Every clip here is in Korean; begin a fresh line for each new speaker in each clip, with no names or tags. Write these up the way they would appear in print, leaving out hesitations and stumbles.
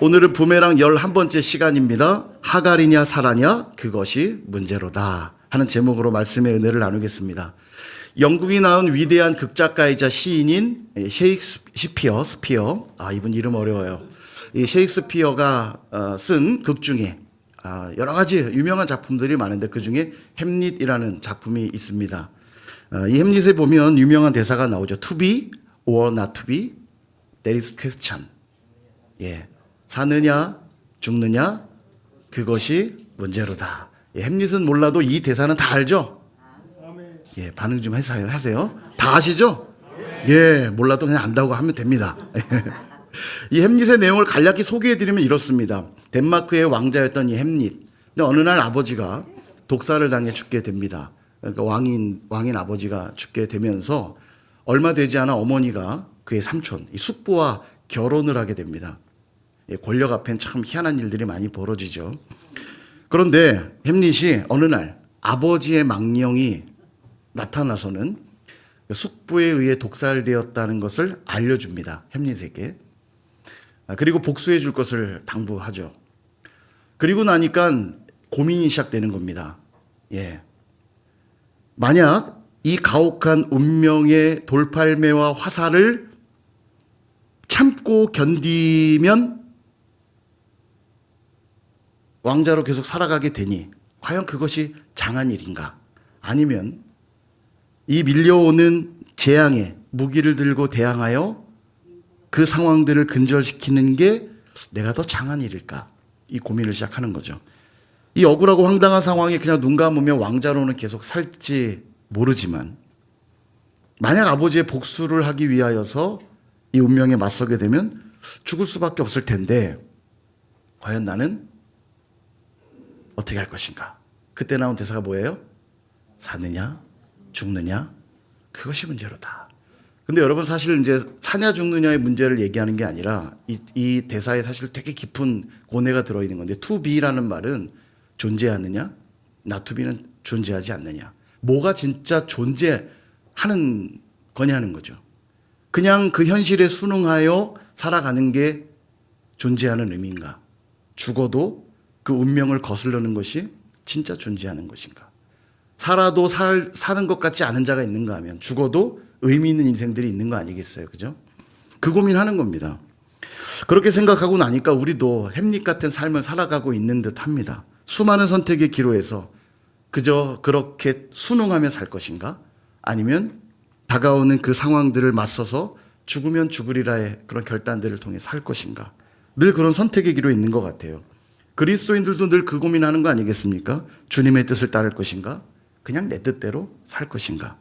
오늘은 부메랑 11번째 시간입니다. 하갈이냐 사라냐 그것이 문제로다 하는 제목으로 말씀의 은혜를 나누겠습니다. 영국이 낳은 위대한 극작가이자 시인인 셰익스피어, 이분 이름 어려워요. 이 셰익스피어가 쓴 극 중에 여러 가지 유명한 작품들이 많은데 그 중에 햄릿이라는 작품이 있습니다. 이 햄릿에 보면 유명한 대사가 나오죠. To be or not to be, that is question. 예, 사느냐 죽느냐 그것이 문제로다. 예, 햄릿은 몰라도 이 대사는 다 알죠? 예, 반응 좀 하세요. 다 아시죠? 예, 몰라도 그냥 안다고 하면 됩니다. 이 햄릿의 내용을 간략히 소개해드리면 이렇습니다. 덴마크의 왕자였던 이 햄릿. 근데 어느 날 아버지가 독사를 당해 죽게 됩니다. 그러니까 왕인 아버지가 죽게 되면서 얼마 되지 않아 어머니가 그의 삼촌, 이 숙부와 결혼을 하게 됩니다. 예, 권력 앞엔 참 희한한 일들이 많이 벌어지죠. 그런데 햄릿이 어느 날 아버지의 망령이 나타나서는 숙부에 의해 독살되었다는 것을 알려줍니다. 햄릿에게. 그리고 복수해 줄 것을 당부하죠. 그리고 나니까 고민이 시작되는 겁니다. 예. 만약 이 가혹한 운명의 돌팔매와 화살을 참고 견디면 왕자로 계속 살아가게 되니 과연 그것이 장한 일인가? 아니면 이 밀려오는 재앙에 무기를 들고 대항하여 그 상황들을 근절시키는 게 내가 더 장한 일일까? 이 고민을 시작하는 거죠. 이 억울하고 황당한 상황에 그냥 눈 감으면 왕자로는 계속 살지 모르지만 만약 아버지의 복수를 하기 위하여서 이 운명에 맞서게 되면 죽을 수밖에 없을 텐데 과연 나는 어떻게 할 것인가? 그때 나온 대사가 뭐예요? 사느냐 죽느냐 그것이 문제로다. 근데 여러분 사실 이제 사냐 죽느냐의 문제를 얘기하는 게 아니라 이 대사에 사실 되게 깊은 고뇌가 들어있는 건데 to be라는 말은 존재하느냐 not to be는 존재하지 않느냐. 뭐가 진짜 존재하는 거냐는 거죠. 그냥 그 현실에 순응하여 살아가는 게 존재하는 의미인가? 죽어도 그 운명을 거스르는 것이 진짜 존재하는 것인가? 살아도 사는 것 같지 않은 자가 있는가 하면 죽어도 의미 있는 인생들이 있는 거 아니겠어요? 그죠? 그 고민하는 겁니다. 그렇게 생각하고 나니까 우리도 햄릿 같은 삶을 살아가고 있는 듯 합니다. 수많은 선택의 기로에서 그저 그렇게 순응하며 살 것인가? 아니면 다가오는 그 상황들을 맞서서 죽으면 죽으리라의 그런 결단들을 통해 살 것인가? 늘 그런 선택의 기로에 있는 것 같아요. 그리스도인들도 늘 그 고민하는 거 아니겠습니까? 주님의 뜻을 따를 것인가? 그냥 내 뜻대로 살 것인가?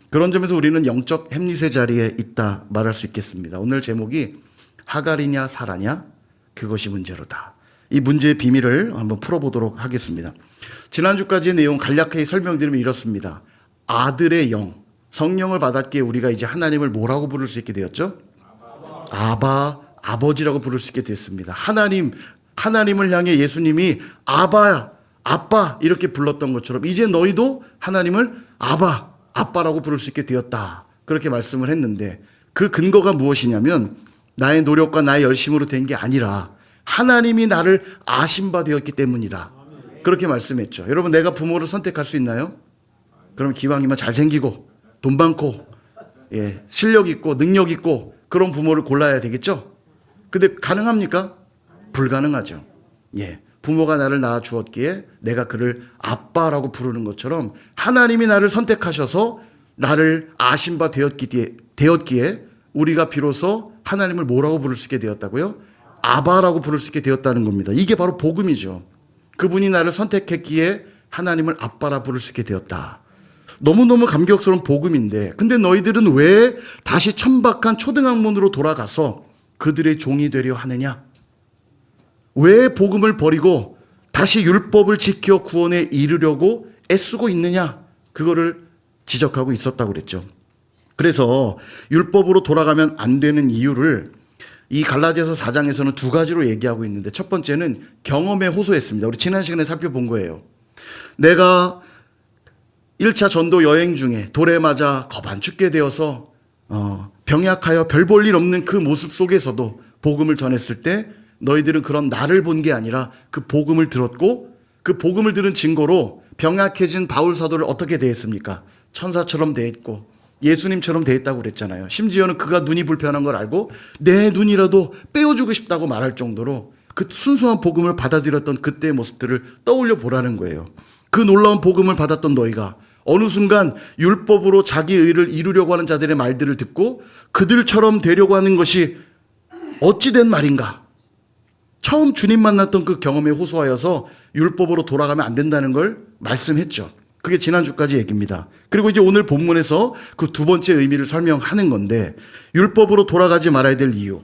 그런 점에서 우리는 영적 햄릿의 자리에 있다 말할 수 있겠습니다. 오늘 제목이 하갈이냐 사라냐 그것이 문제로다. 이 문제의 비밀을 한번 풀어보도록 하겠습니다. 지난주까지의 내용 간략하게 설명드리면 이렇습니다. 아들의 영, 성령을 받았기에 우리가 이제 하나님을 뭐라고 부를 수 있게 되었죠? 아바, 아버지라고 부를 수 있게 됐습니다. 하나님을 향해 예수님이 아빠 이렇게 불렀던 것처럼 이제 너희도 하나님을 아빠라고 부를 수 있게 되었다. 그렇게 말씀을 했는데 그 근거가 무엇이냐면 나의 노력과 나의 열심으로 된 게 아니라 하나님이 나를 아신 바 되었기 때문이다. 그렇게 말씀했죠. 여러분 내가 부모를 선택할 수 있나요? 그럼 기왕이면 잘생기고 돈 많고 실력 있고 능력 있고 그런 부모를 골라야 되겠죠? 근데 가능합니까? 불가능하죠. 부모가 나를 낳아 주었기에 내가 그를 아빠라고 부르는 것처럼 하나님이 나를 선택하셔서 나를 아신 바 되었기에 우리가 비로소 하나님을 뭐라고 부를 수 있게 되었다고요? 아바라고 부를 수 있게 되었다는 겁니다. 이게 바로 복음이죠. 그분이 나를 선택했기에 하나님을 아빠라 부를 수 있게 되었다. 너무너무 감격스러운 복음인데 근데 너희들은 왜 다시 천박한 초등학문으로 돌아가서 그들의 종이 되려 하느냐? 왜 복음을 버리고 다시 율법을 지켜 구원에 이르려고 애쓰고 있느냐? 그거를 지적하고 있었다고 그랬죠. 그래서 율법으로 돌아가면 안 되는 이유를 이 갈라디아서 4장에서는 두 가지로 얘기하고 있는데 첫 번째는 경험에 호소했습니다. 우리 지난 시간에 살펴본 거예요. 내가 1차 전도 여행 중에 돌에 맞아 겁 안 죽게 되어서 병약하여 별 볼 일 없는 그 모습 속에서도 복음을 전했을 때 너희들은 그런 나를 본 게 아니라 그 복음을 들었고 그 복음을 들은 증거로 병약해진 바울 사도를 어떻게 대했습니까? 천사처럼 대했고 예수님처럼 대했다고 그랬잖아요. 심지어는 그가 눈이 불편한 걸 알고 내 눈이라도 빼어주고 싶다고 말할 정도로 그 순수한 복음을 받아들였던 그때의 모습들을 떠올려 보라는 거예요. 그 놀라운 복음을 받았던 너희가 어느 순간 율법으로 자기 의를 이루려고 하는 자들의 말들을 듣고 그들처럼 되려고 하는 것이 어찌된 말인가? 처음 주님 만났던 그 경험에 호소하여서 율법으로 돌아가면 안 된다는 걸 말씀했죠. 그게 지난주까지 얘기입니다. 그리고 이제 오늘 본문에서 그 두 번째 의미를 설명하는 건데 율법으로 돌아가지 말아야 될 이유.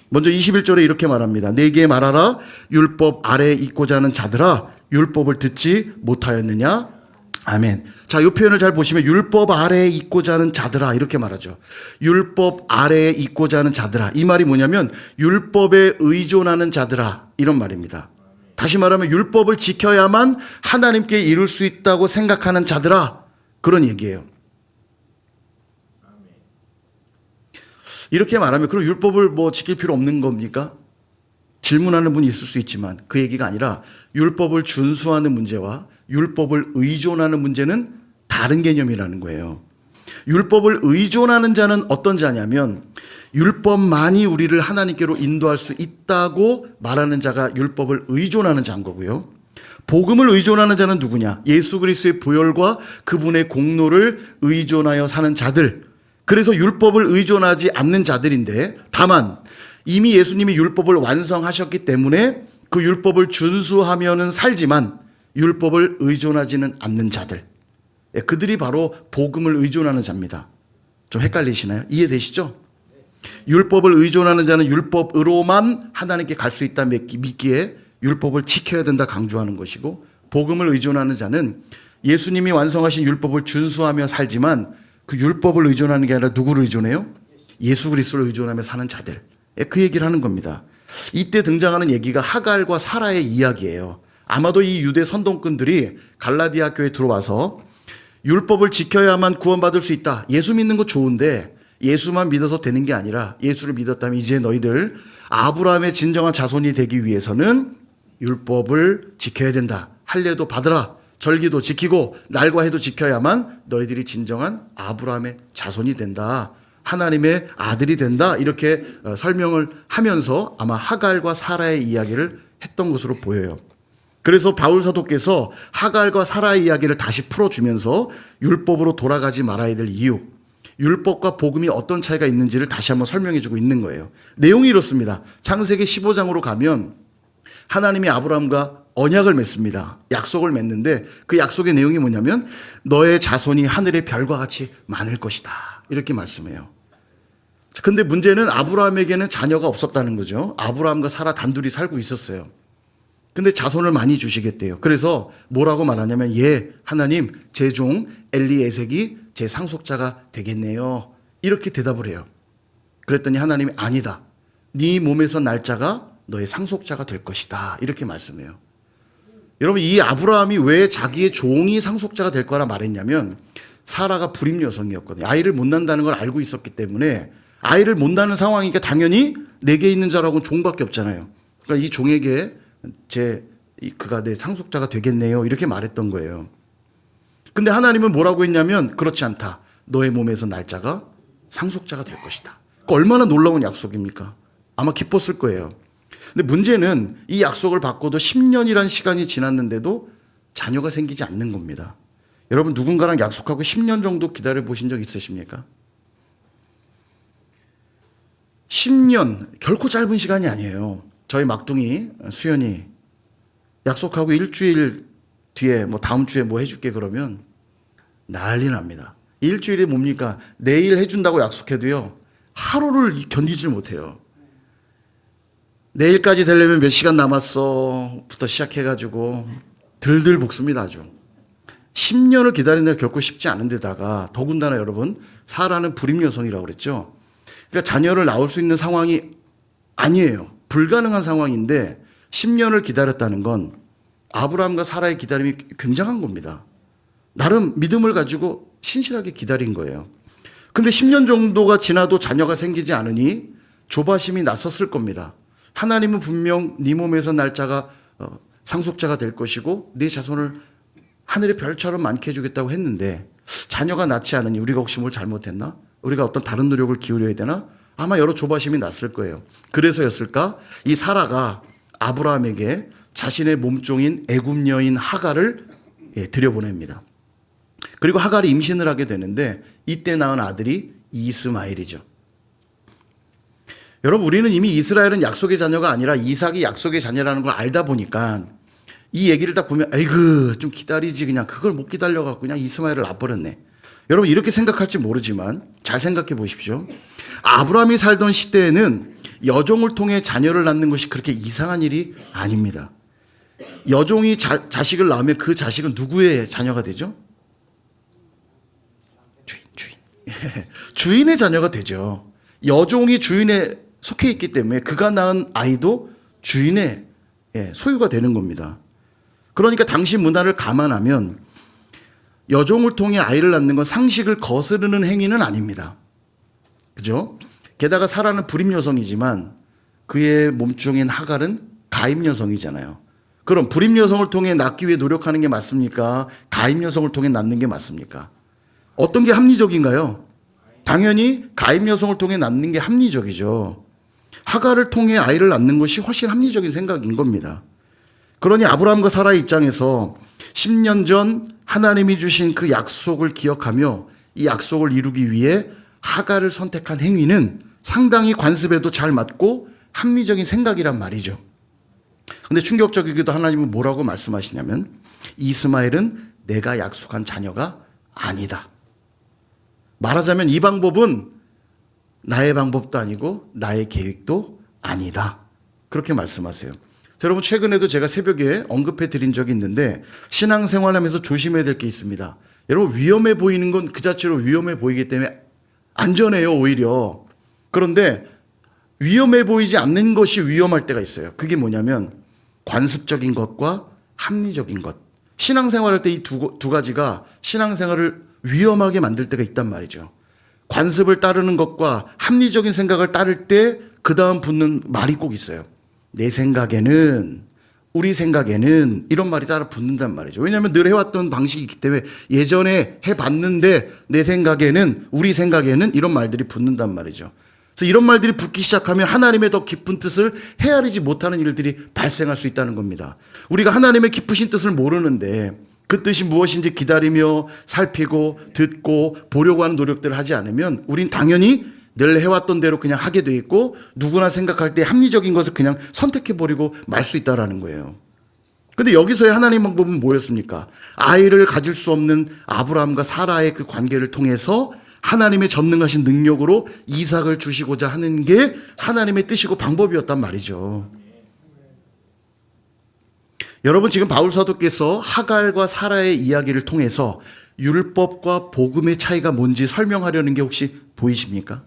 먼저 21절에 이렇게 말합니다. 내게 말하라 율법 아래에 있고자 하는 자들아 율법을 듣지 못하였느냐? 아멘. 자, 이 표현을 잘 보시면 율법 아래에 있고자 하는 자들아 이렇게 말하죠. 율법 아래에 있고자 하는 자들아. 이 말이 뭐냐면 율법에 의존하는 자들아 이런 말입니다. 다시 말하면 율법을 지켜야만 하나님께 이룰 수 있다고 생각하는 자들아 그런 얘기예요. 이렇게 말하면 그럼 율법을 뭐 지킬 필요 없는 겁니까? 질문하는 분이 있을 수 있지만 그 얘기가 아니라 율법을 준수하는 문제와 율법을 의존하는 문제는 다른 개념이라는 거예요. 율법을 의존하는 자는 어떤 자냐면 율법만이 우리를 하나님께로 인도할 수 있다고 말하는 자가 율법을 의존하는 자인 거고요. 복음을 의존하는 자는 누구냐? 예수 그리스도의 보혈과 그분의 공로를 의존하여 사는 자들. 그래서 율법을 의존하지 않는 자들인데 다만 이미 예수님이 율법을 완성하셨기 때문에 그 율법을 준수하면은 살지만 율법을 의존하지는 않는 자들. 그들이 바로 복음을 의존하는 자입니다. 좀 헷갈리시나요? 이해되시죠? 율법을 의존하는 자는 율법으로만 하나님께 갈 수 있다 믿기에 율법을 지켜야 된다 강조하는 것이고 복음을 의존하는 자는 예수님이 완성하신 율법을 준수하며 살지만 그 율법을 의존하는 게 아니라 누구를 의존해요? 예수 그리스도를 의존하며 사는 자들. 그 얘기를 하는 겁니다. 이때 등장하는 얘기가 하갈과 사라의 이야기예요. 아마도 이 유대 선동꾼들이 갈라디아 교회에 들어와서 율법을 지켜야만 구원받을 수 있다. 예수 믿는 거 좋은데 예수만 믿어서 되는 게 아니라 예수를 믿었다면 이제 너희들 아브라함의 진정한 자손이 되기 위해서는 율법을 지켜야 된다. 할례도 받으라. 절기도 지키고 날과 해도 지켜야만 너희들이 진정한 아브라함의 자손이 된다. 하나님의 아들이 된다. 이렇게 설명을 하면서 아마 하갈과 사라의 이야기를 했던 것으로 보여요. 그래서 바울 사도께서 하갈과 사라의 이야기를 다시 풀어주면서 율법으로 돌아가지 말아야 될 이유, 율법과 복음이 어떤 차이가 있는지를 다시 한번 설명해주고 있는 거예요. 내용이 이렇습니다. 창세기 15장으로 가면 하나님이 아브라함과 언약을 맺습니다. 약속을 맺는데 그 약속의 내용이 뭐냐면 너의 자손이 하늘의 별과 같이 많을 것이다. 이렇게 말씀해요. 근데 문제는 아브라함에게는 자녀가 없었다는 거죠. 아브라함과 사라 단둘이 살고 있었어요. 근데 자손을 많이 주시겠대요. 그래서 뭐라고 말하냐면 하나님 제 종 엘리에섹이 제 상속자가 되겠네요. 이렇게 대답을 해요. 그랬더니 하나님이 아니다. 네 몸에서 날 자가 너의 상속자가 될 것이다. 이렇게 말씀해요. 여러분 이 아브라함이 왜 자기의 종이 상속자가 될 거라 말했냐면 사라가 불임 여성이었거든요. 아이를 못 낳는다는 걸 알고 있었기 때문에 아이를 못 낳는 상황이니까 당연히 내게 있는 자라고는 종밖에 없잖아요. 그러니까 이 종에게 그가 내 상속자가 되겠네요. 이렇게 말했던 거예요. 근데 하나님은 뭐라고 했냐면 그렇지 않다. 너의 몸에서 날 자가 상속자가 될 것이다. 얼마나 놀라운 약속입니까? 아마 기뻤을 거예요. 근데 문제는 이 약속을 받고도 10년이란 시간이 지났는데도 자녀가 생기지 않는 겁니다. 여러분 누군가랑 약속하고 10년 정도 기다려 보신 적 있으십니까? 10년 결코 짧은 시간이 아니에요. 저희 막둥이 수연이 약속하고 일주일 뒤에 다음 주에 뭐 해줄게 그러면 난리 납니다. 일주일이 뭡니까? 내일 해준다고 약속해도요 하루를 견디질 못해요. 내일까지 되려면 몇 시간 남았어 부터 시작해가지고 들들 볶습니다. 아주 10년을 기다린다 결코 쉽지 않은 데다가 더군다나 여러분 사라는 불임 여성이라고 그랬죠. 그러니까 자녀를 낳을 수 있는 상황이 아니에요. 불가능한 상황인데 10년을 기다렸다는 건 아브라함과 사라의 기다림이 굉장한 겁니다. 나름 믿음을 가지고 신실하게 기다린 거예요. 근데 10년 정도가 지나도 자녀가 생기지 않으니 조바심이 났었을 겁니다. 하나님은 분명 네 몸에서 날짜가 상속자가 될 것이고 네 자손을 하늘의 별처럼 많게 해주겠다고 했는데 자녀가 낳지 않으니 우리가 혹시 뭘 잘못했나? 우리가 어떤 다른 노력을 기울여야 되나? 아마 여러 조바심이 났을 거예요. 그래서였을까? 이 사라가 아브라함에게 자신의 몸종인 애굽 여인 하갈을 들여보냅니다. 그리고 하갈이 임신을 하게 되는데 이때 낳은 아들이 이스마엘이죠. 여러분, 우리는 이미 이스라엘은 약속의 자녀가 아니라 이삭이 약속의 자녀라는 걸 알다 보니까 이 얘기를 딱 보면 에이그 좀 기다리지, 그냥 그걸 못 기다려갖고 그냥 이스마엘을 낳아버렸네. 여러분, 이렇게 생각할지 모르지만 잘 생각해 보십시오. 아브라함이 살던 시대에는 여종을 통해 자녀를 낳는 것이 그렇게 이상한 일이 아닙니다. 여종이 자식을 낳으면 그 자식은 누구의 자녀가 되죠? 주인의 자녀가 되죠. 여종이 주인에 속해 있기 때문에 그가 낳은 아이도 주인의 소유가 되는 겁니다. 그러니까 당시 문화를 감안하면 여종을 통해 아이를 낳는 건 상식을 거스르는 행위는 아닙니다. 그죠? 게다가 사라는 불임 여성이지만 그의 몸종인 하갈은 가임 여성이잖아요. 그럼 불임 여성을 통해 낳기 위해 노력하는 게 맞습니까? 가임 여성을 통해 낳는 게 맞습니까? 어떤 게 합리적인가요? 당연히 가임 여성을 통해 낳는 게 합리적이죠. 하갈을 통해 아이를 낳는 것이 훨씬 합리적인 생각인 겁니다. 그러니 아브라함과 사라의 입장에서 10년 전 하나님이 주신 그 약속을 기억하며 이 약속을 이루기 위해 하갈을 선택한 행위는 상당히 관습에도 잘 맞고 합리적인 생각이란 말이죠. 근데 충격적이기도 하나님은 뭐라고 말씀하시냐면 이스마엘은 내가 약속한 자녀가 아니다. 말하자면 이 방법은 나의 방법도 아니고 나의 계획도 아니다. 그렇게 말씀하세요. 여러분, 최근에도 제가 새벽에 언급해 드린 적이 있는데 신앙생활하면서 조심해야 될 게 있습니다. 여러분, 위험해 보이는 건 그 자체로 위험해 보이기 때문에 안전해요, 오히려. 그런데 위험해 보이지 않는 것이 위험할 때가 있어요. 그게 뭐냐면 관습적인 것과 합리적인 것. 신앙생활할 때 이 두 가지가 신앙생활을 위험하게 만들 때가 있단 말이죠. 관습을 따르는 것과 합리적인 생각을 따를 때 그 다음 붙는 말이 꼭 있어요. 내 생각에는, 우리 생각에는, 이런 말이 따라 붙는단 말이죠. 왜냐하면 늘 해왔던 방식이 있기 때문에 예전에 해봤는데 내 생각에는, 우리 생각에는 이런 말들이 붙는단 말이죠. 그래서 이런 말들이 붙기 시작하면 하나님의 더 깊은 뜻을 헤아리지 못하는 일들이 발생할 수 있다는 겁니다. 우리가 하나님의 깊으신 뜻을 모르는데 그 뜻이 무엇인지 기다리며 살피고 듣고 보려고 하는 노력들을 하지 않으면 우린 당연히 늘 해왔던 대로 그냥 하게 돼 있고 누구나 생각할 때 합리적인 것을 그냥 선택해버리고 말 수 있다라는 거예요. 근데 여기서의 하나님 방법은 뭐였습니까? 아이를 가질 수 없는 아브라함과 사라의 그 관계를 통해서 하나님의 전능하신 능력으로 이삭을 주시고자 하는 게 하나님의 뜻이고 방법이었단 말이죠. 여러분, 지금 바울 사도께서 하갈과 사라의 이야기를 통해서 율법과 복음의 차이가 뭔지 설명하려는 게 혹시 보이십니까?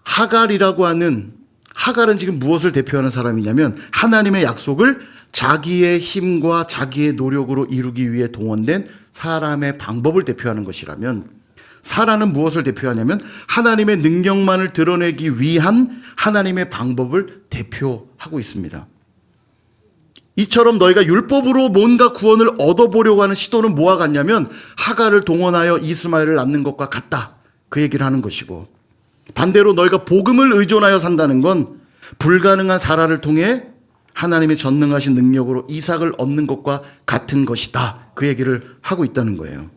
하갈은 지금 무엇을 대표하는 사람이냐면 하나님의 약속을 자기의 힘과 자기의 노력으로 이루기 위해 동원된 사람의 방법을 대표하는 것이라면, 사라는 무엇을 대표하냐면 하나님의 능력만을 드러내기 위한 하나님의 방법을 대표하고 있습니다. 이처럼 너희가 율법으로 뭔가 구원을 얻어보려고 하는 시도는 뭐와 같냐면 하갈을 동원하여 이스마엘을 낳는 것과 같다. 그 얘기를 하는 것이고, 반대로 너희가 복음을 의존하여 산다는 건 불가능한 사라를 통해 하나님의 전능하신 능력으로 이삭을 얻는 것과 같은 것이다. 그 얘기를 하고 있다는 거예요.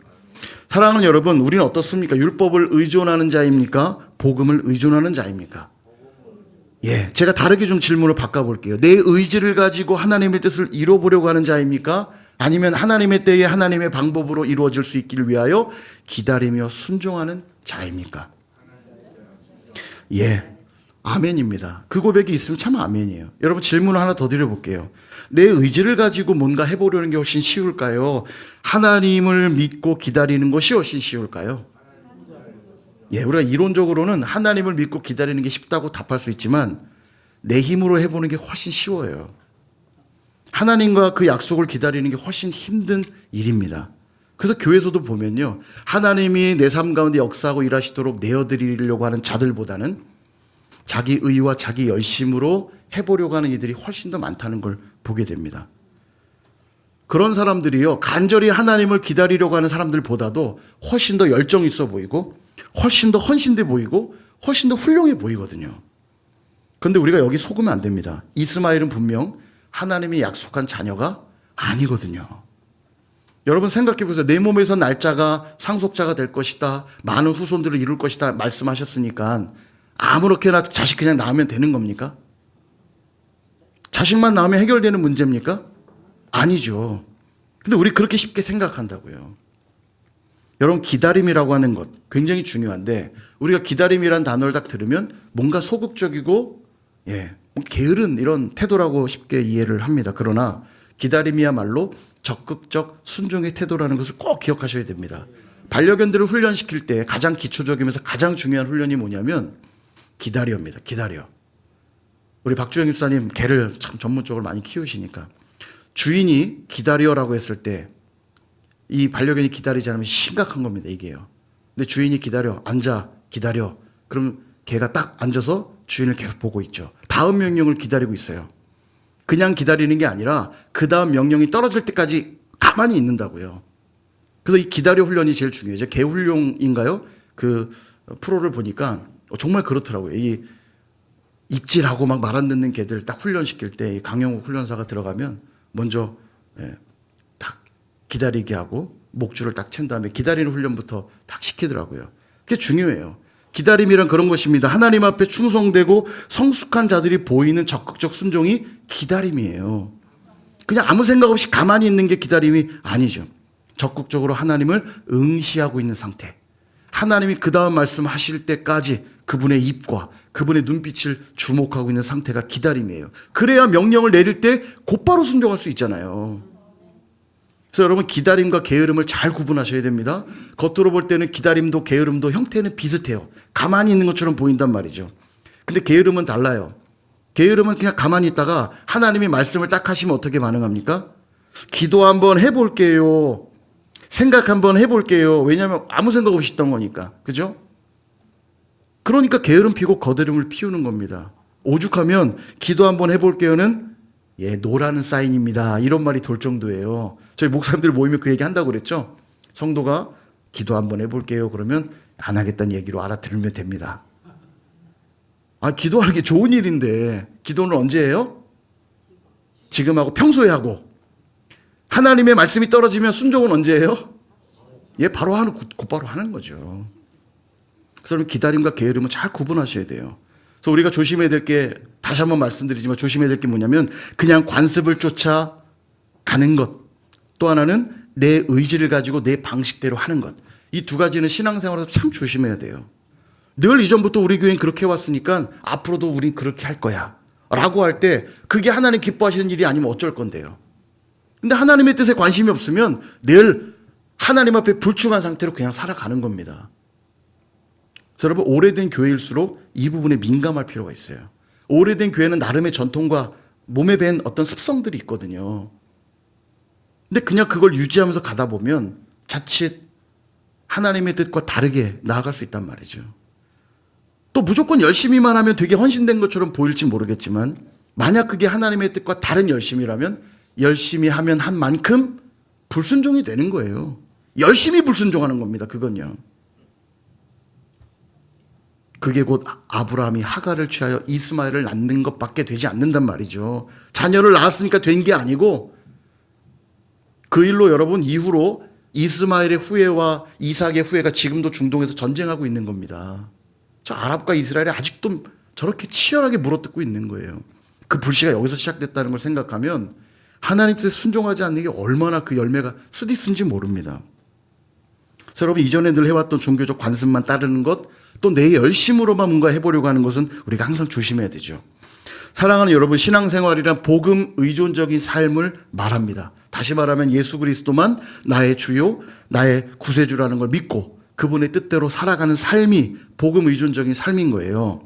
사랑하는 여러분, 우리는 어떻습니까? 율법을 의존하는 자입니까? 복음을 의존하는 자입니까? 제가 다르게 좀 질문을 바꿔볼게요. 내 의지를 가지고 하나님의 뜻을 이뤄보려고 하는 자입니까? 아니면 하나님의 때에 하나님의 방법으로 이루어질 수 있기를 위하여 기다리며 순종하는 자입니까? 아멘입니다. 그 고백이 있으면 참 아멘이에요. 여러분, 질문을 하나 더 드려볼게요. 내 의지를 가지고 뭔가 해보려는 게 훨씬 쉬울까요? 하나님을 믿고 기다리는 것이 훨씬 쉬울까요? 우리가 이론적으로는 하나님을 믿고 기다리는 게 쉽다고 답할 수 있지만 내 힘으로 해보는 게 훨씬 쉬워요. 하나님과 그 약속을 기다리는 게 훨씬 힘든 일입니다. 그래서 교회에서도 보면요, 하나님이 내 삶 가운데 역사하고 일하시도록 내어드리려고 하는 자들보다는 자기 의와 자기 열심으로 해보려고 하는 이들이 훨씬 더 많다는 걸 보게 됩니다. 그런 사람들이요, 간절히 하나님을 기다리려고 하는 사람들보다도 훨씬 더 열정 있어 보이고, 훨씬 더 헌신돼 보이고, 훨씬 더 훌륭해 보이거든요. 그런데 우리가 여기 속으면 안 됩니다. 이스마엘은 분명 하나님이 약속한 자녀가 아니거든요. 여러분 생각해 보세요. 내 몸에서 날짜가 상속자가 될 것이다, 많은 후손들을 이룰 것이다 말씀하셨으니까 아무렇게나 자식 그냥 낳으면 되는 겁니까? 자식만 낳으면 해결되는 문제입니까? 아니죠. 근데 우리 그렇게 쉽게 생각한다고요. 여러분, 기다림이라고 하는 것 굉장히 중요한데, 우리가 기다림이란 단어를 딱 들으면 뭔가 소극적이고 게으른 이런 태도라고 쉽게 이해를 합니다. 그러나 기다림이야말로 적극적 순종의 태도라는 것을 꼭 기억하셔야 됩니다. 반려견들을 훈련시킬 때 가장 기초적이면서 가장 중요한 훈련이 뭐냐면 기다려입니다. 기다려. 우리 박주영 집사님 개를 참 전문적으로 많이 키우시니까 주인이 기다려라고 했을 때 이 반려견이 기다리지 않으면 심각한 겁니다. 이게요. 근데 주인이 기다려, 앉아, 기다려. 그럼 개가 딱 앉아서 주인을 계속 보고 있죠. 다음 명령을 기다리고 있어요. 그냥 기다리는 게 아니라 그 다음 명령이 떨어질 때까지 가만히 있는다고요. 그래서 이 기다려 훈련이 제일 중요해요. 개 훈련인가요? 그 프로를 보니까 정말 그렇더라고요. 이 입질하고 막 말 안 듣는 개들 딱 훈련시킬 때 강영욱 훈련사가 들어가면 먼저 딱 기다리게 하고 목줄을 딱 챈 다음에 기다리는 훈련부터 딱 시키더라고요. 그게 중요해요. 기다림이란 그런 것입니다. 하나님 앞에 충성되고 성숙한 자들이 보이는 적극적 순종이 기다림이에요. 그냥 아무 생각 없이 가만히 있는 게 기다림이 아니죠. 적극적으로 하나님을 응시하고 있는 상태. 하나님이 그 다음 말씀하실 때까지 그분의 입과 그분의 눈빛을 주목하고 있는 상태가 기다림이에요. 그래야 명령을 내릴 때 곧바로 순종할 수 있잖아요. 그래서 여러분, 기다림과 게으름을 잘 구분하셔야 됩니다. 겉으로 볼 때는 기다림도 게으름도 형태는 비슷해요. 가만히 있는 것처럼 보인단 말이죠. 근데 게으름은 달라요. 게으름은 그냥 가만히 있다가 하나님이 말씀을 딱 하시면 어떻게 반응합니까? 기도 한번 해볼게요. 생각 한번 해볼게요. 왜냐하면 아무 생각 없이 있던 거니까. 그죠? 그러니까 게으름 피고 거드름을 피우는 겁니다. 오죽하면 기도 한번 해볼게요는 노라는 사인입니다. 이런 말이 돌 정도예요. 저희 목사님들 모이면 그 얘기 한다고 그랬죠? 성도가 기도 한번 해볼게요. 그러면 안 하겠다는 얘기로 알아들으면 됩니다. 기도하는 게 좋은 일인데 기도는 언제 해요? 지금 하고 평소에 하고. 하나님의 말씀이 떨어지면 순종은 언제 해요? 바로 하는, 곧바로 하는 거죠. 그래서 기다림과 게으름은 잘 구분하셔야 돼요. 그래서 우리가 조심해야 될 게, 다시 한번 말씀드리지만 조심해야 될 게 뭐냐면 그냥 관습을 쫓아 가는 것. 또 하나는 내 의지를 가지고 내 방식대로 하는 것. 이 두 가지는 신앙생활에서 참 조심해야 돼요. 늘 이전부터 우리 교회는 그렇게 해왔으니까 앞으로도 우린 그렇게 할 거야 라고 할 때 그게 하나님 기뻐하시는 일이 아니면 어쩔 건데요. 근데 하나님의 뜻에 관심이 없으면 늘 하나님 앞에 불충한 상태로 그냥 살아가는 겁니다. 그래서 여러분, 오래된 교회일수록 이 부분에 민감할 필요가 있어요. 오래된 교회는 나름의 전통과 몸에 밴 어떤 습성들이 있거든요. 근데 그냥 그걸 유지하면서 가다 보면 자칫 하나님의 뜻과 다르게 나아갈 수 있단 말이죠. 또 무조건 열심히만 하면 되게 헌신된 것처럼 보일지 모르겠지만 만약 그게 하나님의 뜻과 다른 열심이라면 열심히 하면 한 만큼 불순종이 되는 거예요. 열심히 불순종하는 겁니다. 그건요. 그게 곧 아브라함이 하갈을 취하여 이스마엘을 낳는 것밖에 되지 않는단 말이죠. 자녀를 낳았으니까 된 게 아니고 그 일로 여러분 이후로 이스마엘의 후예와 이삭의 후예가 지금도 중동에서 전쟁하고 있는 겁니다. 저 아랍과 이스라엘이 아직도 저렇게 치열하게 물어뜯고 있는 거예요. 그 불씨가 여기서 시작됐다는 걸 생각하면 하나님 뜻에 순종하지 않는 게 얼마나 그 열매가 쓰디쓴지 모릅니다. 그래서 여러분, 이전에 늘 해왔던 종교적 관습만 따르는 것, 또 내 열심으로만 뭔가 해보려고 하는 것은 우리가 항상 조심해야 되죠. 사랑하는 여러분, 신앙생활이란 복음 의존적인 삶을 말합니다. 다시 말하면 예수 그리스도만 나의 주요, 나의 구세주라는 걸 믿고 그분의 뜻대로 살아가는 삶이 복음 의존적인 삶인 거예요.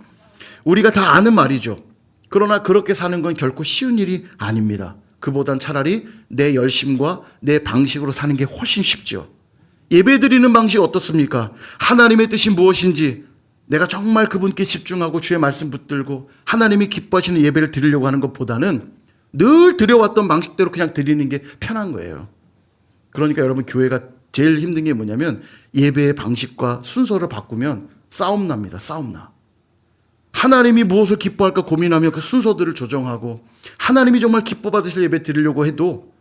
우리가 다 아는 말이죠. 그러나 그렇게 사는 건 결코 쉬운 일이 아닙니다. 그보단 차라리 내 열심과 내 방식으로 사는 게 훨씬 쉽죠. 예배드리는 방식 어떻습니까? 하나님의 뜻이 무엇인지 내가 정말 그분께 집중하고 주의 말씀 붙들고 하나님이 기뻐하시는 예배를 드리려고 하는 것보다는 늘 드려왔던 방식대로 그냥 드리는 게 편한 거예요. 그러니까 여러분, 교회가 제일 힘든 게 뭐냐면 예배의 방식과 순서를 바꾸면 싸움 납니다. 싸움 나. 하나님이 무엇을 기뻐할까 고민하며 그 순서들을 조정하고 하나님이 정말 기뻐 받으실 예배 드리려고 해도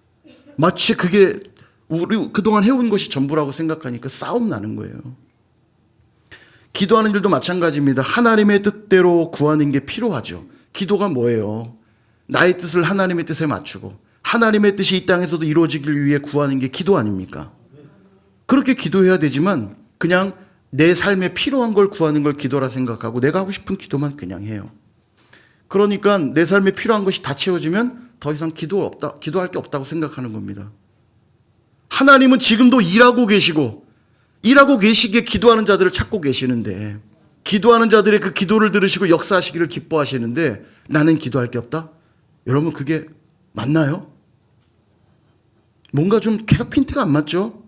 마치 그게 우리 그동안 해온 것이 전부라고 생각하니까 싸움 나는 거예요. 기도하는 일도 마찬가지입니다. 하나님의 뜻대로 구하는 게 필요하죠. 기도가 뭐예요? 나의 뜻을 하나님의 뜻에 맞추고 하나님의 뜻이 이 땅에서도 이루어지길 위해 구하는 게 기도 아닙니까? 그렇게 기도해야 되지만 그냥 내 삶에 필요한 걸 구하는 걸 기도라 생각하고 내가 하고 싶은 기도만 그냥 해요. 그러니까 내 삶에 필요한 것이 다 채워지면 더 이상 기도할 게 없다고 생각하는 겁니다. 하나님은 지금도 일하고 계시기에 기도하는 자들을 찾고 계시는데, 기도하는 자들의 그 기도를 들으시고 역사하시기를 기뻐하시는데 나는 기도할 게 없다? 여러분, 그게 맞나요? 뭔가 좀 계속 핀트가 안 맞죠?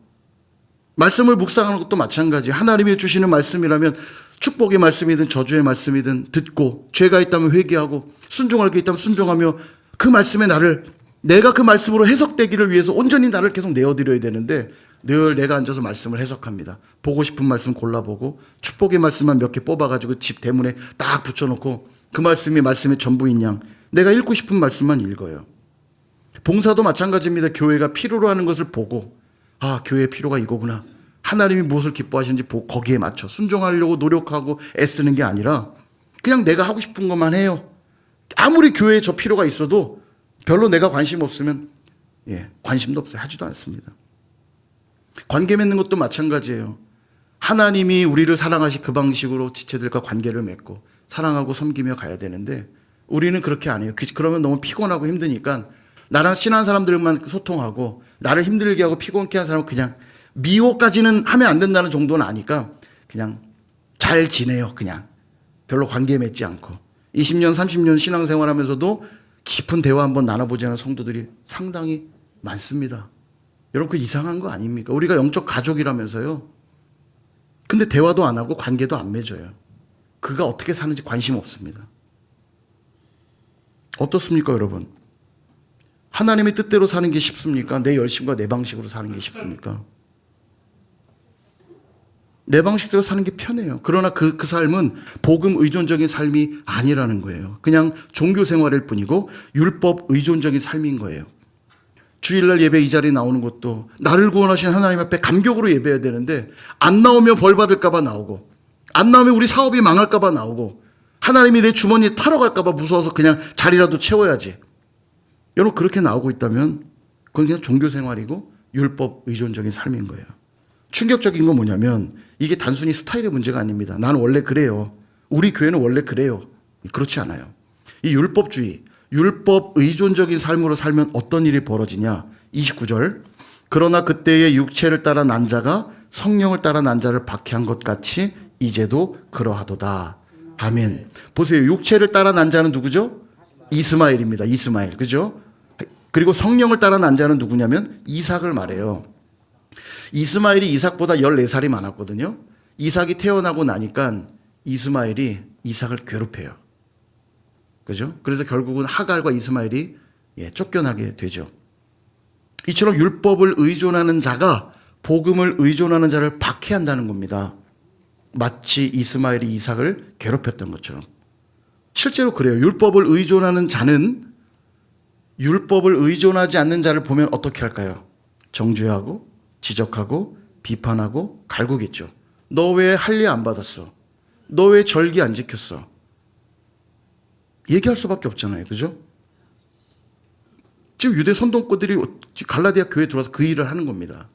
말씀을 묵상하는 것도 마찬가지. 하나님이 주시는 말씀이라면 축복의 말씀이든 저주의 말씀이든 듣고, 죄가 있다면 회개하고 순종할 게 있다면 순종하며 그 말씀에 내가 그 말씀으로 해석되기를 위해서 온전히 나를 계속 내어드려야 되는데 늘 내가 앉아서 말씀을 해석합니다. 보고 싶은 말씀 골라보고 축복의 말씀만 몇 개 뽑아가지고 집 대문에 딱 붙여놓고 그 말씀이 말씀의 전부인 양 내가 읽고 싶은 말씀만 읽어요. 봉사도 마찬가지입니다. 교회가 필요로 하는 것을 보고 교회의 필요가 이거구나. 하나님이 무엇을 기뻐하시는지 보고 거기에 맞춰 순종하려고 노력하고 애쓰는 게 아니라 그냥 내가 하고 싶은 것만 해요. 아무리 교회에 저 필요가 있어도 별로 내가 관심 없으면 관심도 없어요. 하지도 않습니다. 관계 맺는 것도 마찬가지예요. 하나님이 우리를 사랑하시 그 방식으로 지체들과 관계를 맺고 사랑하고 섬기며 가야 되는데 우리는 그렇게 안 해요. 그러면 너무 피곤하고 힘드니까 나랑 친한 사람들만 소통하고 나를 힘들게 하고 피곤케 한 사람은 그냥 미워까지는 하면 안 된다는 정도는 아니까 그냥 잘 지내요. 그냥 별로 관계 맺지 않고 20년 30년 신앙생활하면서도 깊은 대화 한번 나눠보지 않은 성도들이 상당히 많습니다. 여러분, 그 이상한 거 아닙니까? 우리가 영적 가족이라면서요. 근데 대화도 안 하고 관계도 안 맺어요. 그가 어떻게 사는지 관심 없습니다. 어떻습니까, 여러분? 하나님의 뜻대로 사는 게 쉽습니까? 내 열심과 내 방식으로 사는 게 쉽습니까? 내 방식대로 사는 게 편해요. 그러나 그 삶은 복음 의존적인 삶이 아니라는 거예요. 그냥 종교 생활일 뿐이고 율법 의존적인 삶인 거예요. 주일날 예배 이 자리에 나오는 것도 나를 구원하신 하나님 앞에 감격으로 예배해야 되는데 안 나오면 벌 받을까 봐 나오고 안 나오면 우리 사업이 망할까 봐 나오고 하나님이 내 주머니에 타러 갈까 봐 무서워서 그냥 자리라도 채워야지. 여러분, 그렇게 나오고 있다면 그건 그냥 종교 생활이고 율법 의존적인 삶인 거예요. 충격적인 건 뭐냐면 이게 단순히 스타일의 문제가 아닙니다. 나는 원래 그래요. 우리 교회는 원래 그래요. 그렇지 않아요. 이 율법주의, 율법 의존적인 삶으로 살면 어떤 일이 벌어지냐. 29절. 그러나 그때의 육체를 따라 난 자가 성령을 따라 난 자를 박해한 것 같이 이제도 그러하도다. 아멘. 보세요. 육체를 따라 난 자는 누구죠? 이스마엘입니다. 이스마엘. 그죠? 그리고 성령을 따라 난 자는 누구냐면 이삭을 말해요. 이스마엘이 이삭보다 14살이 많았거든요. 이삭이 태어나고 나니까 이스마엘이 이삭을 괴롭혀요. 그죠? 그래서 결국은 하갈과 이스마엘이 쫓겨나게 되죠. 이처럼 율법을 의존하는 자가 복음을 의존하는 자를 박해한다는 겁니다. 마치 이스마엘이 이삭을 괴롭혔던 것처럼. 실제로 그래요. 율법을 의존하는 자는 율법을 의존하지 않는 자를 보면 어떻게 할까요? 정죄하고 지적하고 비판하고 갈구겠죠. 너 왜 할례 안 받았어? 너 왜 절기 안 지켰어? 얘기할 수밖에 없잖아요. 그죠? 지금 유대 선동꾼들이 갈라디아 교회에 들어와서 그 일을 하는 겁니다.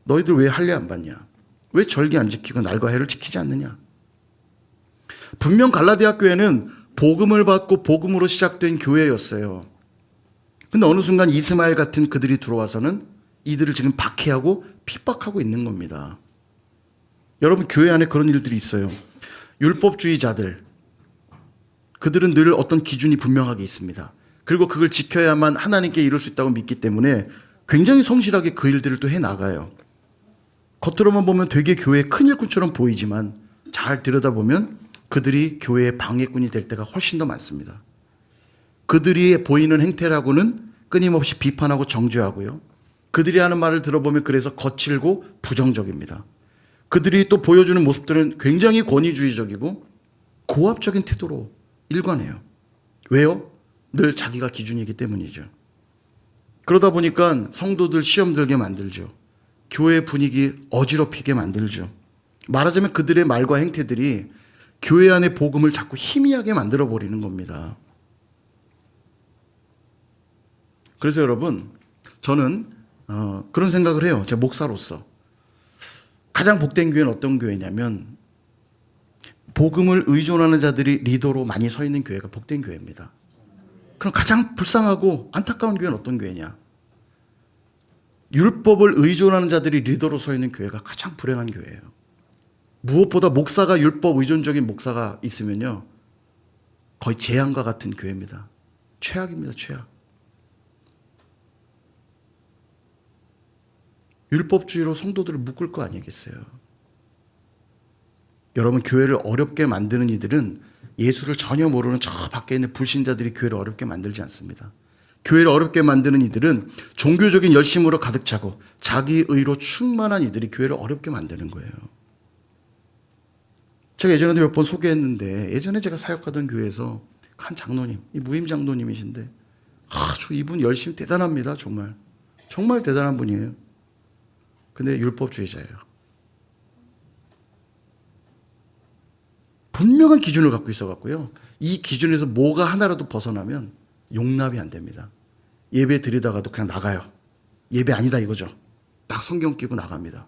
너희들 왜 할례 안 받냐? 왜 절기 안 지키고 날과 해를 지키지 않느냐? 분명 갈라디아 교회는 복음을 받고 복음으로 시작된 교회였어요. 근데 어느 순간 이스마엘 같은 그들이 들어와서는 이들을 지금 박해하고 핍박하고 있는 겁니다. 여러분, 교회 안에 그런 일들이 있어요. 율법주의자들, 그들은 늘 어떤 기준이 분명하게 있습니다. 그리고 그걸 지켜야만 하나님께 이룰 수 있다고 믿기 때문에 굉장히 성실하게 그 일들을 또 해나가요. 겉으로만 보면 되게 교회의 큰 일꾼처럼 보이지만 잘 들여다보면 그들이 교회의 방해꾼이 될 때가 훨씬 더 많습니다. 그들이 보이는 행태라고는 끊임없이 비판하고 정죄하고요. 그들이 하는 말을 들어보면 그래서 거칠고 부정적입니다. 그들이 또 보여주는 모습들은 굉장히 권위주의적이고 고압적인 태도로 일관해요. 왜요? 늘 자기가 기준이기 때문이죠. 그러다 보니까 성도들 시험 들게 만들죠. 교회 분위기 어지럽히게 만들죠. 말하자면 그들의 말과 행태들이 교회 안의 복음을 자꾸 희미하게 만들어버리는 겁니다. 그래서 여러분, 저는 그런 생각을 해요. 제 목사로서. 가장 복된 교회는 어떤 교회냐면 복음을 의존하는 자들이 리더로 많이 서 있는 교회가 복된 교회입니다. 그럼 가장 불쌍하고 안타까운 교회는 어떤 교회냐? 율법을 의존하는 자들이 리더로 서 있는 교회가 가장 불행한 교회예요. 무엇보다 목사가 율법 의존적인 목사가 있으면요, 거의 재앙과 같은 교회입니다. 최악입니다, 최악. 율법주의로 성도들을 묶을 거 아니겠어요? 여러분, 교회를 어렵게 만드는 이들은 예수를 전혀 모르는 저 밖에 있는 불신자들이 교회를 어렵게 만들지 않습니다. 교회를 어렵게 만드는 이들은 종교적인 열심으로 가득 차고 자기 의로 충만한 이들이 교회를 어렵게 만드는 거예요. 제가 예전에도 몇 번 소개했는데, 예전에 제가 사역하던 교회에서 한 장로님, 이 무임 장로님이신데 아주 이분 열심히 대단합니다. 정말 정말 대단한 분이에요. 근데 율법주의자예요. 분명한 기준을 갖고 있어갖고요, 이 기준에서 뭐가 하나라도 벗어나면 용납이 안 됩니다. 예배 드리다가도 그냥 나가요. 예배 아니다 이거죠. 딱 성경 끼고 나갑니다.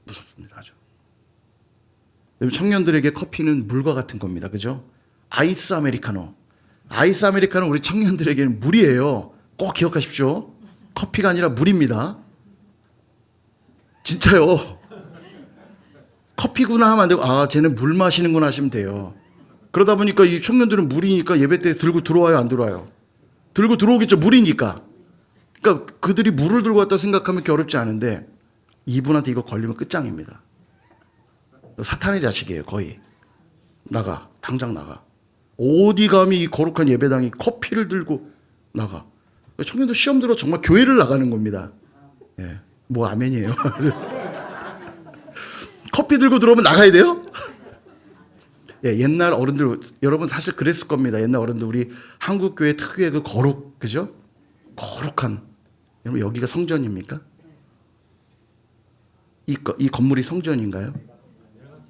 무섭습니다, 아주. 청년들에게 커피는 물과 같은 겁니다. 그죠? 아이스 아메리카노. 아이스 아메리카노 우리 청년들에게는 물이에요. 꼭 기억하십시오. 커피가 아니라 물입니다. 진짜요. 커피구나 하면 안 되고, 아, 쟤는 물 마시는구나 하시면 돼요. 그러다 보니까 이 청년들은 물이니까 예배 때 들고 들어와요, 안 들어와요? 들고 들어오겠죠, 물이니까. 그러니까 그들이 물을 들고 왔다고 생각하면 그렇게 어렵지 않은데, 이분한테 이거 걸리면 끝장입니다. 사탄의 자식이에요, 거의. 나가. 당장 나가. 어디 감히 이 거룩한 예배당이 커피를 들고 나가. 청년들 시험 들어 정말 교회를 나가는 겁니다. 예. 뭐 아멘이에요. 커피 들고 들어오면 나가야 돼요? 예, 옛날 어른들, 여러분 사실 그랬을 겁니다. 옛날 어른들, 우리 한국교회 특유의 그 거룩, 그죠? 거룩한. 여러분, 여기가 성전입니까? 이 건물이 성전인가요?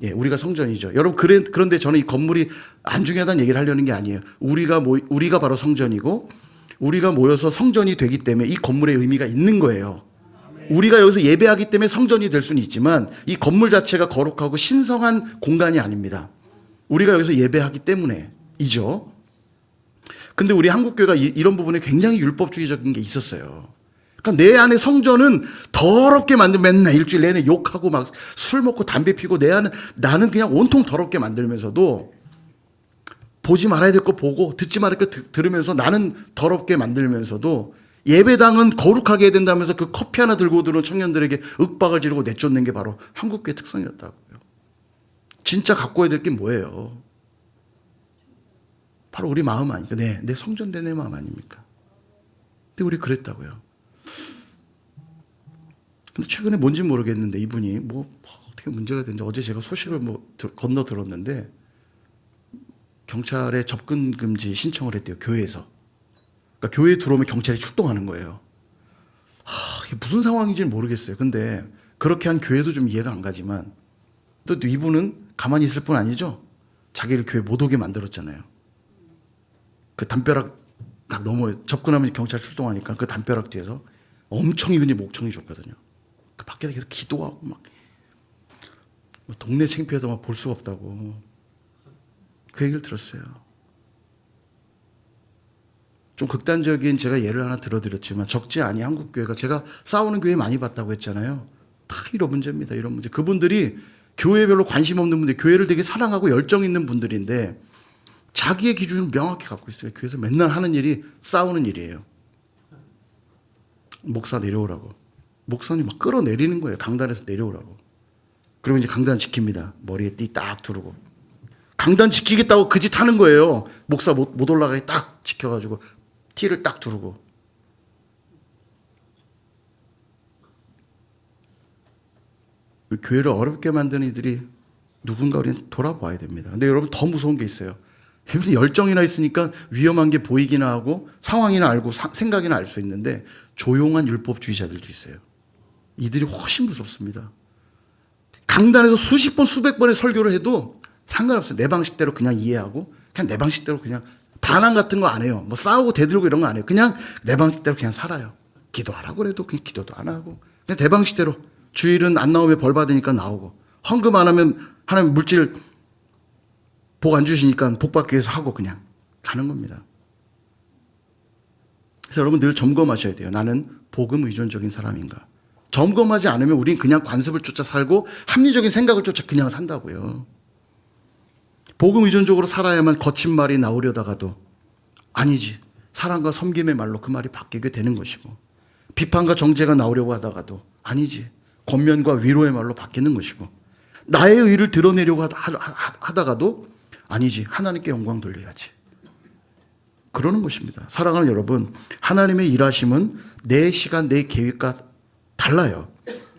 예, 우리가 성전이죠. 여러분, 그런데 저는 이 건물이 안 중요하다는 얘기를 하려는 게 아니에요. 우리가 바로 성전이고, 우리가 모여서 성전이 되기 때문에 이 건물의 의미가 있는 거예요. 우리가 여기서 예배하기 때문에 성전이 될 수는 있지만 이 건물 자체가 거룩하고 신성한 공간이 아닙니다. 우리가 여기서 예배하기 때문에이죠. 근데 우리 한국교회가 이런 부분에 굉장히 율법주의적인 게 있었어요. 그러니까 내 안에 성전은 더럽게 만들면 맨날 일주일 내내 욕하고 막 술 먹고 담배 피고 나는 그냥 온통 더럽게 만들면서도 보지 말아야 될 거 보고 듣지 말아야 될 거 들으면서 나는 더럽게 만들면서도 예배당은 거룩하게 해야 된다면서 그 커피 하나 들고 들어온 청년들에게 윽박을 지르고 내쫓는 게 바로 한국교회 특성이었다고요. 진짜 갖고 와야 될 게 뭐예요? 바로 우리 마음 아닙니까? 내 성전된 내 마음 아닙니까? 근데 우리 그랬다고요. 근데 최근에 뭔지 모르겠는데 이분이 어떻게 문제가 됐는지 어제 제가 소식을 건너 들었는데 경찰에 접근 금지 신청을 했대요, 교회에서. 그러니까 교회에 들어오면 경찰이 출동하는 거예요. 이게 무슨 상황인지는 모르겠어요. 근데 그렇게 한 교회도 좀 이해가 안 가지만 또 이분은 가만히 있을 뿐 아니죠. 자기를 교회 못 오게 만들었잖아요. 그 담벼락 딱 접근하면 경찰 출동하니까 그 담벼락 뒤에서 엄청 이분이 목청이 좋거든요. 그 밖에서 계속 기도하고 막 동네 창피해서 막 볼 수가 없다고 그 얘기를 들었어요. 좀 극단적인 제가 예를 하나 들어드렸지만 적지 않이 한국교회가, 제가 싸우는 교회 많이 봤다고 했잖아요. 다 이런 문제입니다. 이런 문제. 그분들이 교회에 별로 관심 없는 분들, 교회를 되게 사랑하고 열정 있는 분들인데 자기의 기준을 명확히 갖고 있어요. 교회에서 맨날 하는 일이 싸우는 일이에요. 목사 내려오라고. 목사님 막 끌어내리는 거예요. 강단에서 내려오라고. 그리고 이제 강단 지킵니다. 머리에 띠 딱 두르고. 강단 지키겠다고 그 짓 하는 거예요. 목사 못 올라가게 딱 지켜가지고 티를 딱 두르고. 교회를 어렵게 만드는 이들이 누군가 우리는 돌아봐야 됩니다. 근데 여러분 더 무서운 게 있어요. 열정이나 있으니까 위험한 게 보이기나 하고 상황이나 알고 생각이나 알 수 있는데 조용한 율법주의자들도 있어요. 이들이 훨씬 무섭습니다. 강단에서 수십 번 수백 번의 설교를 해도 상관없어요. 내 방식대로 그냥 이해하고 그냥 내 방식대로 그냥 반항 같은 거 안 해요. 뭐 싸우고 대들고 이런 거 안 해요. 그냥 내 방식대로 그냥 살아요. 기도하라고 그래도 그냥 기도도 안 하고 그냥 내 방식대로 주일은 안 나오면 벌 받으니까 나오고 헌금 안 하면 하나님 물질 복 안 주시니까 복 받기 위해서 하고 그냥 가는 겁니다. 그래서 여러분 늘 점검하셔야 돼요. 나는 복음 의존적인 사람인가? 점검하지 않으면 우린 그냥 관습을 쫓아 살고 합리적인 생각을 쫓아 그냥 산다고요. 복음 의존적으로 살아야만 거친 말이 나오려다가도 아니지. 사랑과 섬김의 말로 그 말이 바뀌게 되는 것이고 비판과 정죄가 나오려고 하다가도 아니지. 권면과 위로의 말로 바뀌는 것이고 나의 의를 드러내려고 하다가도 아니지. 하나님께 영광 돌려야지. 그러는 것입니다. 사랑하는 여러분, 하나님의 일하심은 내 시간, 내 계획과 달라요.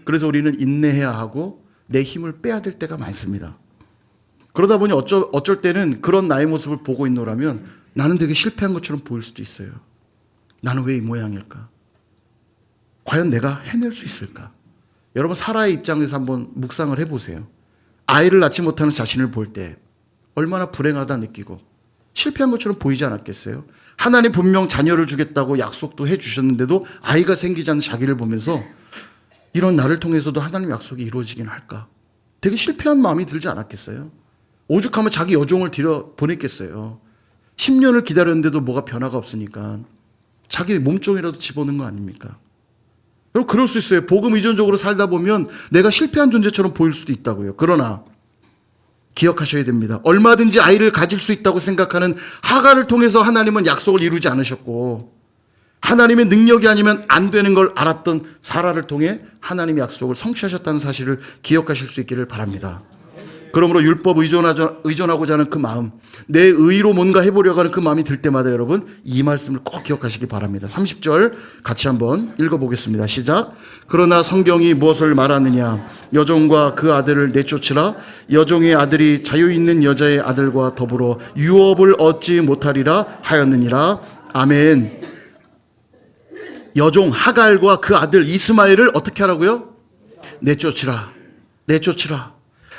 그래서 우리는 인내해야 하고 내 힘을 빼야 될 때가 많습니다. 그러다 보니 어쩔 때는 그런 나의 모습을 보고 있노라면 나는 되게 실패한 것처럼 보일 수도 있어요. 나는 왜 이 모양일까? 과연 내가 해낼 수 있을까? 여러분 사라의 입장에서 한번 묵상을 해보세요. 아이를 낳지 못하는 자신을 볼 때 얼마나 불행하다 느끼고 실패한 것처럼 보이지 않았겠어요? 하나님 분명 자녀를 주겠다고 약속도 해주셨는데도 아이가 생기지 않는 자기를 보면서 이런 나를 통해서도 하나님 약속이 이루어지긴 할까? 되게 실패한 마음이 들지 않았겠어요? 오죽하면 자기 여종을 들여 보냈겠어요? 10년을 기다렸는데도 뭐가 변화가 없으니까 자기 몸종이라도 집어넣은 거 아닙니까? 여러분 그럴 수 있어요. 복음 의존적으로 살다 보면 내가 실패한 존재처럼 보일 수도 있다고요. 그러나 기억하셔야 됩니다. 얼마든지 아이를 가질 수 있다고 생각하는 하갈을 통해서 하나님은 약속을 이루지 않으셨고 하나님의 능력이 아니면 안 되는 걸 알았던 사라를 통해 하나님의 약속을 성취하셨다는 사실을 기억하실 수 있기를 바랍니다. 그러므로 율법 의존하고자 하는 그 마음, 내 의로 뭔가 해보려고 하는 그 마음이 들 때마다 여러분 이 말씀을 꼭 기억하시기 바랍니다. 30절 같이 한번 읽어보겠습니다. 시작. 그러나 성경이 무엇을 말하느냐? 여종과 그 아들을 내쫓으라. 여종의 아들이 자유 있는 여자의 아들과 더불어 유업을 얻지 못하리라 하였느니라. 아멘. 여종 하갈과 그 아들 이스마엘을 어떻게 하라고요? 내쫓으라. 내쫓으라.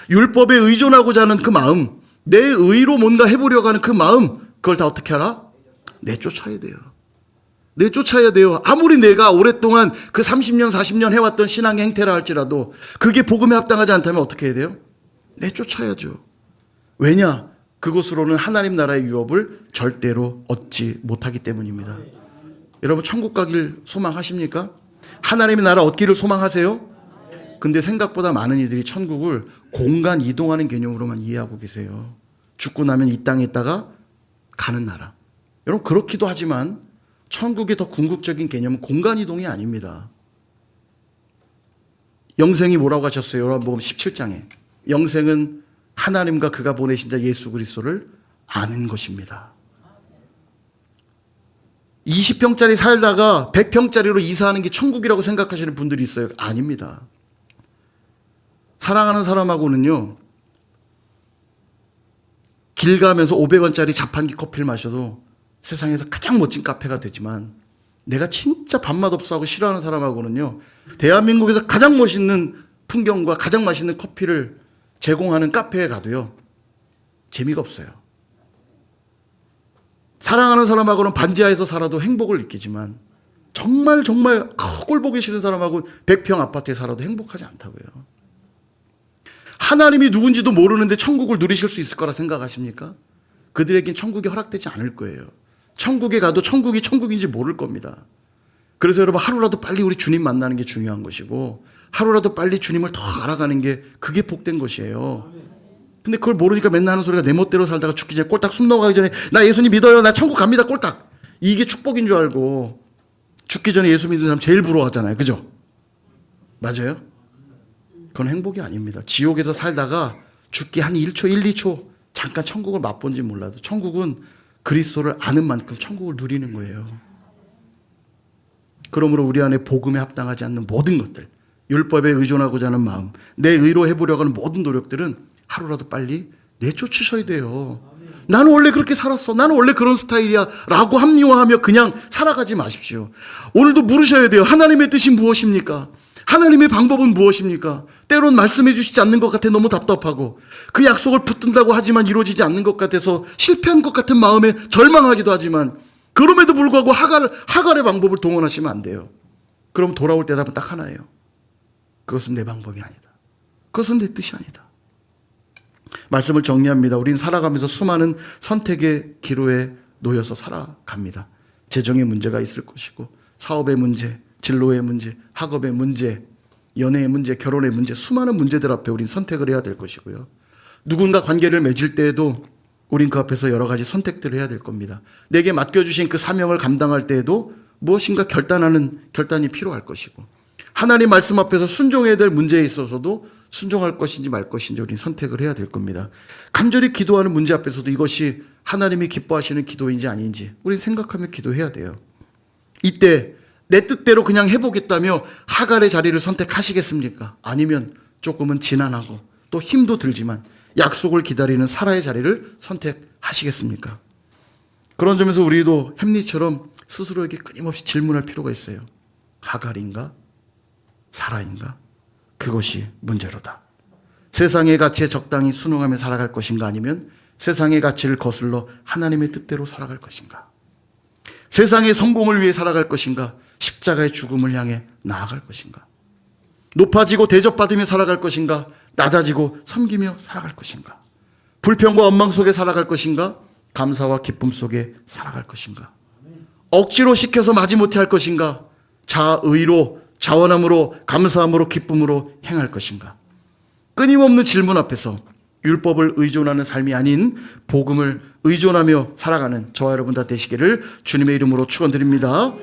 율법에 의존하고자 하는 그 마음, 내 의로 뭔가 해보려고 하는 그 마음, 그걸 다 어떻게 하라? 내쫓아야 돼요. 내쫓아야 돼요. 아무리 내가 오랫동안 그 30년, 40년 해왔던 신앙의 행태라 할지라도 그게 복음에 합당하지 않다면 어떻게 해야 돼요? 내쫓아야죠. 왜냐? 그곳으로는 하나님 나라의 유업을 절대로 얻지 못하기 때문입니다. 여러분 천국 가길 소망하십니까? 하나님의 나라 얻기를 소망하세요? 근데 생각보다 많은 이들이 천국을 공간 이동하는 개념으로만 이해하고 계세요. 죽고 나면 이 땅에 있다가 가는 나라. 여러분 그렇기도 하지만 천국의 더 궁극적인 개념은 공간 이동이 아닙니다. 영생이 뭐라고 하셨어요? 요한복음 17장에. 영생은 하나님과 그가 보내신 자 예수 그리스도를 아는 것입니다. 20평짜리 살다가 100평짜리로 이사하는 게 천국이라고 생각하시는 분들이 있어요. 아닙니다. 사랑하는 사람하고는요, 길 가면서 500원짜리 자판기 커피를 마셔도 세상에서 가장 멋진 카페가 되지만 내가 진짜 밥맛 없어 하고 싫어하는 사람하고는요, 대한민국에서 가장 멋있는 풍경과 가장 맛있는 커피를 제공하는 카페에 가도요, 재미가 없어요. 사랑하는 사람하고는 반지하에서 살아도 행복을 느끼지만 정말 꼴 보기 싫은 사람하고 100평 아파트에 살아도 행복하지 않다고요. 하나님이 누군지도 모르는데 천국을 누리실 수 있을 거라 생각하십니까? 그들에겐 천국이 허락되지 않을 거예요. 천국에 가도 천국이 천국인지 모를 겁니다. 그래서 여러분 하루라도 빨리 우리 주님 만나는 게 중요한 것이고 하루라도 빨리 주님을 더 알아가는 게 그게 복된 것이에요. 근데 그걸 모르니까 맨날 하는 소리가 내 멋대로 살다가 죽기 전에 꼴딱 숨 넘어가기 전에 나 예수님 믿어요. 나 천국 갑니다. 꼴딱. 이게 축복인 줄 알고 죽기 전에 예수 믿는 사람 제일 부러워하잖아요. 그죠? 맞아요? 그건 행복이 아닙니다. 지옥에서 살다가 죽기 한 1초, 1, 2초 잠깐 천국을 맛본지 몰라도 천국은 그리스도를 아는 만큼 천국을 누리는 거예요. 그러므로 우리 안에 복음에 합당하지 않는 모든 것들, 율법에 의존하고자 하는 마음, 내 의로 해보려고 하는 모든 노력들은 하루라도 빨리 내쫓으셔야 돼요. 나는 원래 그렇게 살았어. 나는 원래 그런 스타일이야. 라고 합리화하며 그냥 살아가지 마십시오. 오늘도 물으셔야 돼요. 하나님의 뜻이 무엇입니까? 하나님의 방법은 무엇입니까? 때론 말씀해 주시지 않는 것 같아 너무 답답하고 그 약속을 붙든다고 하지만 이루어지지 않는 것 같아서 실패한 것 같은 마음에 절망하기도 하지만 그럼에도 불구하고 하갈의 방법을 동원하시면 안 돼요. 그럼 돌아올 대답은 딱 하나예요. 그것은 내 방법이 아니다. 그것은 내 뜻이 아니다. 말씀을 정리합니다. 우린 살아가면서 수많은 선택의 기로에 놓여서 살아갑니다. 재정의 문제가 있을 것이고 사업의 문제, 진로의 문제, 학업의 문제, 연애의 문제, 결혼의 문제, 수많은 문제들 앞에 우린 선택을 해야 될 것이고요. 누군가 관계를 맺을 때에도 우린 그 앞에서 여러 가지 선택들을 해야 될 겁니다. 내게 맡겨주신 그 사명을 감당할 때에도 무엇인가 결단이 필요할 것이고 하나님 말씀 앞에서 순종해야 될 문제에 있어서도 순종할 것인지 말 것인지 우린 선택을 해야 될 겁니다. 간절히 기도하는 문제 앞에서도 이것이 하나님이 기뻐하시는 기도인지 아닌지 우린 생각하며 기도해야 돼요. 이때 내 뜻대로 그냥 해보겠다며 하갈의 자리를 선택하시겠습니까? 아니면 조금은 지난하고 또 힘도 들지만 약속을 기다리는 사라의 자리를 선택하시겠습니까? 그런 점에서 우리도 햄리처럼 스스로에게 끊임없이 질문할 필요가 있어요. 하갈인가? 사라인가? 그것이 문제로다. 세상의 가치에 적당히 순응하며 살아갈 것인가 아니면 세상의 가치를 거슬러 하나님의 뜻대로 살아갈 것인가? 세상의 성공을 위해 살아갈 것인가? 십자가의 죽음을 향해 나아갈 것인가? 높아지고 대접받으며 살아갈 것인가? 낮아지고 섬기며 살아갈 것인가? 불평과 원망 속에 살아갈 것인가? 감사와 기쁨 속에 살아갈 것인가? 억지로 시켜서 마지못해 할 것인가? 자의로, 자원함으로, 감사함으로, 기쁨으로 행할 것인가? 끊임없는 질문 앞에서 율법을 의존하는 삶이 아닌 복음을 의존하며 살아가는 저와 여러분 다 되시기를 주님의 이름으로 축원드립니다.